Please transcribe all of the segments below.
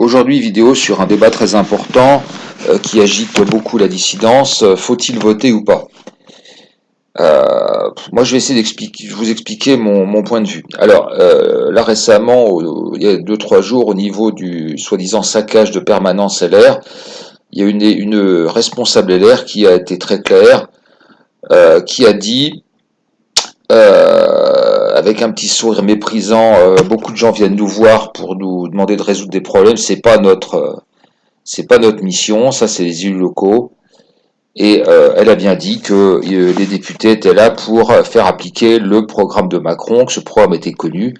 Aujourd'hui, vidéo sur un débat très important qui agite beaucoup la dissidence. Faut-il voter ou pas? Moi, je vais essayer d'expliquer, vous expliquer mon point de vue. Alors, là récemment, il y a 2-3 jours, au niveau du soi-disant saccage de permanence LR, il y a une responsable LR qui a été très claire, qui a dit, avec un petit sourire méprisant, beaucoup de gens viennent nous voir pour nous demander de résoudre des problèmes, c'est pas notre mission, ça c'est les élus locaux. Et elle a bien dit que les députés étaient là pour faire appliquer le programme de Macron, que ce programme était connu.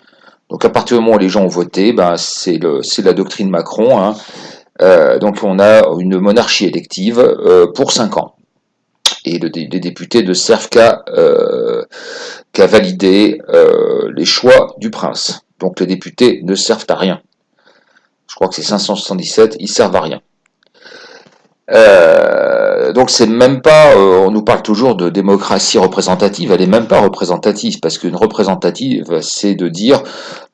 Donc à partir du moment où les gens ont voté, ben c'est la doctrine Macron. Hein. Donc on a une monarchie élective pour 5 ans. Et les députés ne servent qu'à valider les choix du prince. Donc les députés ne servent à rien. Je crois que c'est 577, ils servent à rien. Donc c'est même pas, on nous parle toujours de démocratie représentative, elle est même pas représentative, parce qu'une représentative, c'est de dire,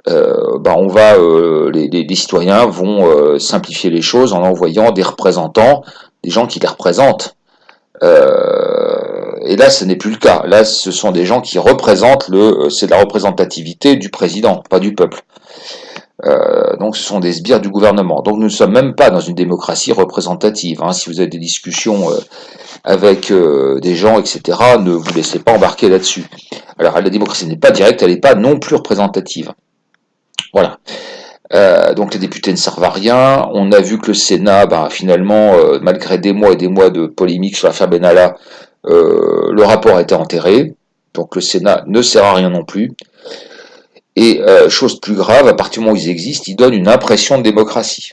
les citoyens vont simplifier les choses en envoyant des représentants, des gens qui les représentent. Et là, ce n'est plus le cas. Là, ce sont des gens qui représentent c'est la représentativité du président, pas du peuple. Donc ce sont des sbires du gouvernement. Donc nous ne sommes même pas dans une démocratie représentative. Hein. Si vous avez des discussions avec des gens, etc., ne vous laissez pas embarquer là-dessus. Alors la démocratie n'est pas directe, elle n'est pas non plus représentative. Voilà. Donc les députés ne servent à rien. On a vu que le Sénat, finalement, malgré des mois et des mois de polémiques sur l'affaire Benalla, le rapport a été enterré. Donc le Sénat ne sert à rien non plus. Et chose plus grave, à partir du moment où ils existent, ils donnent une impression de démocratie.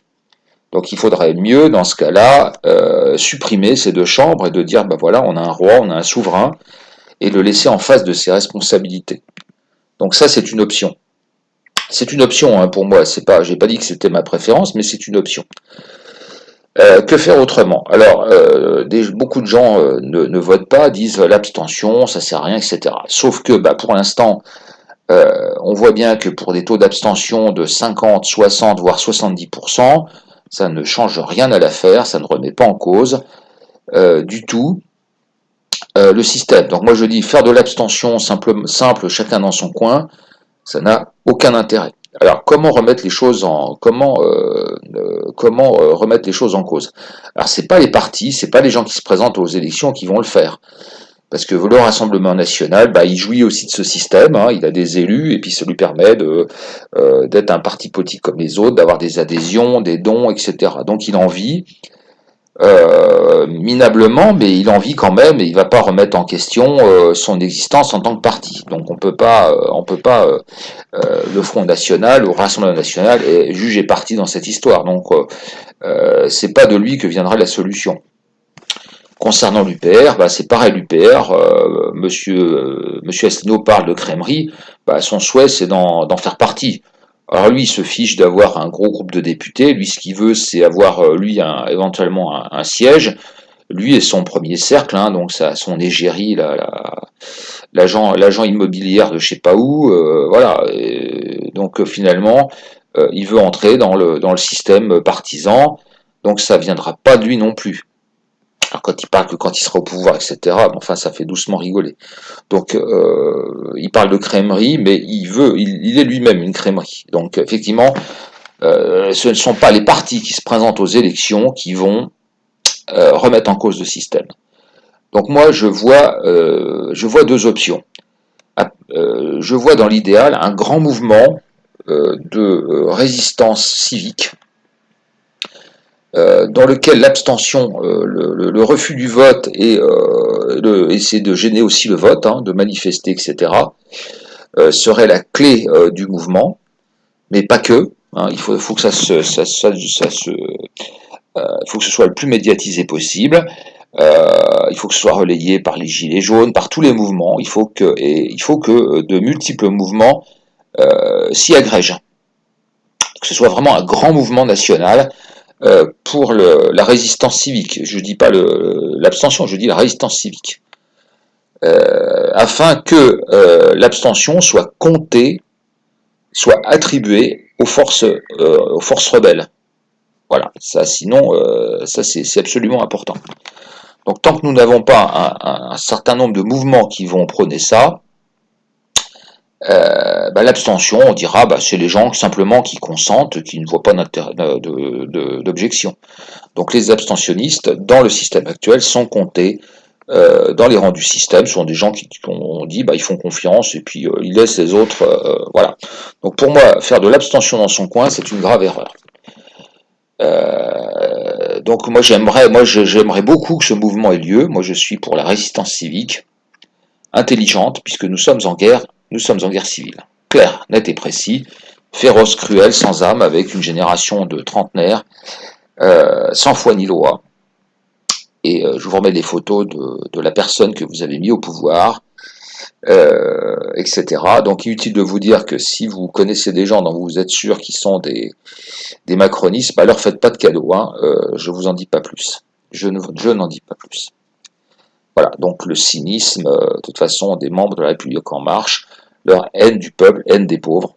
Donc il faudrait mieux, dans ce cas-là, supprimer ces deux chambres et de dire, voilà, on a un roi, on a un souverain, et le laisser en face de ses responsabilités. Donc ça, c'est une option. C'est une option hein, pour moi. J'ai pas dit que c'était ma préférence, mais c'est une option. Que faire autrement? Alors, beaucoup de gens ne votent pas, disent l'abstention, ça sert à rien, etc. Sauf que, pour l'instant, on voit bien que pour des taux d'abstention de 50, 60, voire 70%, ça ne change rien à l'affaire, ça ne remet pas en cause du tout le système. Donc moi je dis faire de l'abstention simple, chacun dans son coin, ça n'a aucun intérêt. Alors comment remettre les choses remettre les choses en cause? Alors c'est pas les partis, c'est pas les gens qui se présentent aux élections qui vont le faire. Parce que le Rassemblement national, il jouit aussi de ce système, hein, il a des élus, et puis ça lui permet d'être un parti politique comme les autres, d'avoir des adhésions, des dons, etc. Donc il en vit, minablement, mais il en vit quand même, et il ne va pas remettre en question son existence en tant que parti. Donc on peut pas le Front National ou Rassemblement National est jugé parti dans cette histoire. Donc c'est pas de lui que viendra la solution. Concernant l'UPR, c'est pareil, l'UPR, monsieur Asselineau parle de crèmerie, son souhait c'est d'en faire partie. Alors lui, il se fiche d'avoir un gros groupe de députés, lui ce qu'il veut c'est avoir éventuellement un siège, lui et son premier cercle, hein, donc son égérie, l'agent immobilière de je sais pas où, voilà, et donc finalement, il veut entrer dans le système partisan, donc ça viendra pas de lui non plus. Alors quand il parle que quand il sera au pouvoir, etc., ça fait doucement rigoler. Donc il parle de crèmerie, mais il est lui-même une crèmerie. Donc effectivement, ce ne sont pas les partis qui se présentent aux élections qui vont remettre en cause le système. Donc moi je vois deux options. Je vois dans l'idéal un grand mouvement de résistance civique dans lequel l'abstention, le refus du vote et essayer de gêner aussi le vote, hein, de manifester, etc., serait la clé du mouvement, mais pas que. Hein, il faut que il faut que ce soit le plus médiatisé possible. Il faut que ce soit relayé par les gilets jaunes, par tous les mouvements. Il faut que de multiples mouvements s'y agrègent. Que ce soit vraiment un grand mouvement national pour la résistance civique. Je ne dis pas l'abstention, je dis la résistance civique. Afin que l'abstention soit comptée, soit attribuée aux forces rebelles. Voilà, ça sinon, ça c'est absolument important. Donc tant que nous n'avons pas un certain nombre de mouvements qui vont prôner ça, l'abstention, on dira, c'est les gens simplement qui consentent, qui ne voient pas d'objection. Donc les abstentionnistes, dans le système actuel, sont comptés dans les rangs du système. Ce sont des gens qui ont dit, ils font confiance et puis ils laissent les autres, voilà. Donc pour moi, faire de l'abstention dans son coin, c'est une grave erreur. Donc j'aimerais beaucoup que ce mouvement ait lieu. Moi, je suis pour la résistance civique intelligente, puisque nous sommes en guerre civile. Clair, net et précis, féroce, cruel, sans âme, avec une génération de trentenaires, sans foi ni loi. Et je vous remets des photos de la personne que vous avez mis au pouvoir, etc. Donc inutile de vous dire que si vous connaissez des gens dont vous êtes sûr qu'ils sont des macronistes, leur faites pas de cadeaux, hein, je vous en dis pas plus. Je n'en dis pas plus. Voilà, donc le cynisme, de toute façon, des membres de la République en marche, leur haine du peuple, haine des pauvres,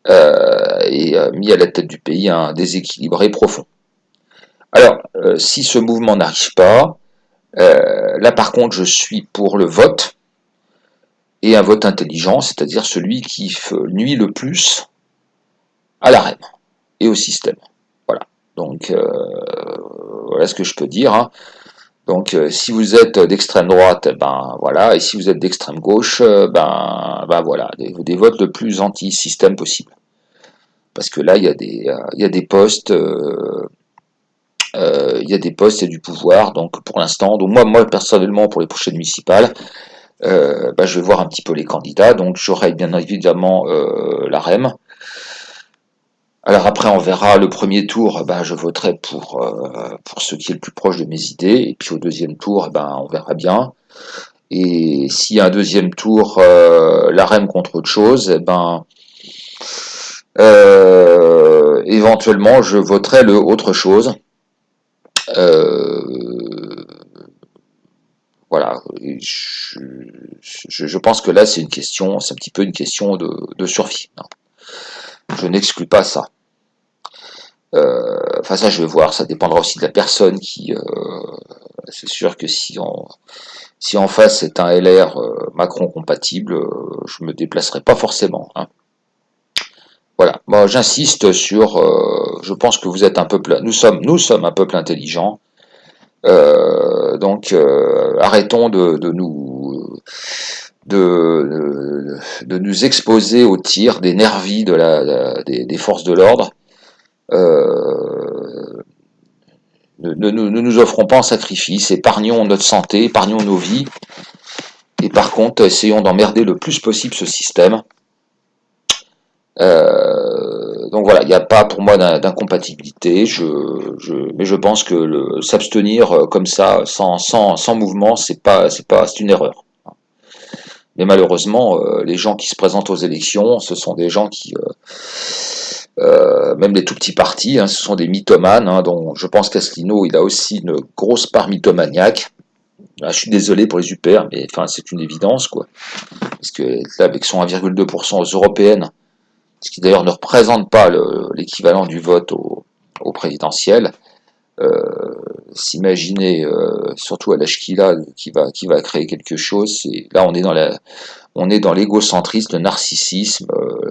et mis à la tête du pays un déséquilibré profond. Alors, si ce mouvement n'arrive pas, là par contre je suis pour le vote, et un vote intelligent, c'est-à-dire celui qui nuit le plus à la reine et au système. Voilà, donc voilà ce que je peux dire, hein. Donc si vous êtes d'extrême droite, voilà, et si vous êtes d'extrême gauche, voilà, des votes le plus anti-système possible. Parce que là, il y a des postes, il y a des postes et du pouvoir, donc pour l'instant, donc moi personnellement pour les prochaines municipales, je vais voir un petit peu les candidats, donc j'aurai bien évidemment la REM. Alors après on verra le premier tour, je voterai pour ce qui est le plus proche de mes idées, et puis au deuxième tour, on verra bien. Et s'il y a un deuxième tour, la REM contre autre chose, éventuellement je voterai le autre chose. Euh, voilà, je pense que là c'est un petit peu une question de survie. Non. Je n'exclus pas ça. Enfin ça je vais voir, ça dépendra aussi de la personne qui. C'est sûr que si en face c'est un LR Macron compatible, je me déplacerai pas forcément, hein. Voilà, moi j'insiste sur, je pense que vous êtes un peuple, nous sommes un peuple intelligent, donc arrêtons de nous exposer aux tirs des nervis des forces de l'ordre. Euh, ne nous offrons pas en sacrifice, épargnons notre santé, épargnons nos vies, et par contre essayons d'emmerder le plus possible ce système. Donc voilà, il n'y a pas pour moi d'incompatibilité, mais je pense que s'abstenir comme ça, sans mouvement, c'est une erreur. Mais malheureusement, les gens qui se présentent aux élections, ce sont des gens qui, même les tout petits partis, hein, ce sont des mythomanes, hein, dont je pense qu'Asselineau, il a aussi une grosse part mythomaniaque. Là, je suis désolé pour les UPR, mais enfin, c'est une évidence, quoi. Parce que là, avec son 1,2% aux européennes, ce qui d'ailleurs ne représente pas l'équivalent du vote au présidentiel, s'imaginer, surtout à l'âge qu'il a, qui va créer quelque chose, là on est dans l'égocentrisme, le narcissisme,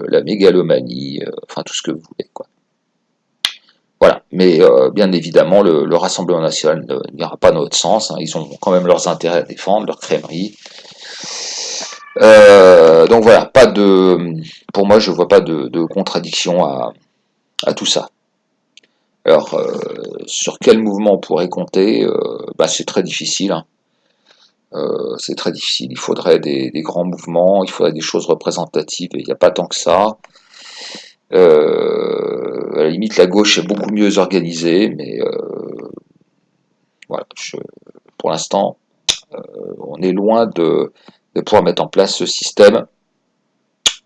la mégalomanie, enfin tout ce que vous voulez, quoi. Voilà, mais bien évidemment, le Rassemblement national n'ira pas dans notre sens, hein. Ils ont quand même leurs intérêts à défendre, leurs crèmeries. Donc voilà, pour moi, je vois pas de contradiction à tout ça. Alors, sur quel mouvement on pourrait compter, c'est très difficile, hein. C'est très difficile. Il faudrait des grands mouvements, il faudrait des choses représentatives, et il n'y a pas tant que ça. À la limite, la gauche est beaucoup mieux organisée, mais voilà, pour l'instant, on est loin de pouvoir mettre en place ce système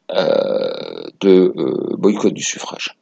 de boycott du suffrage.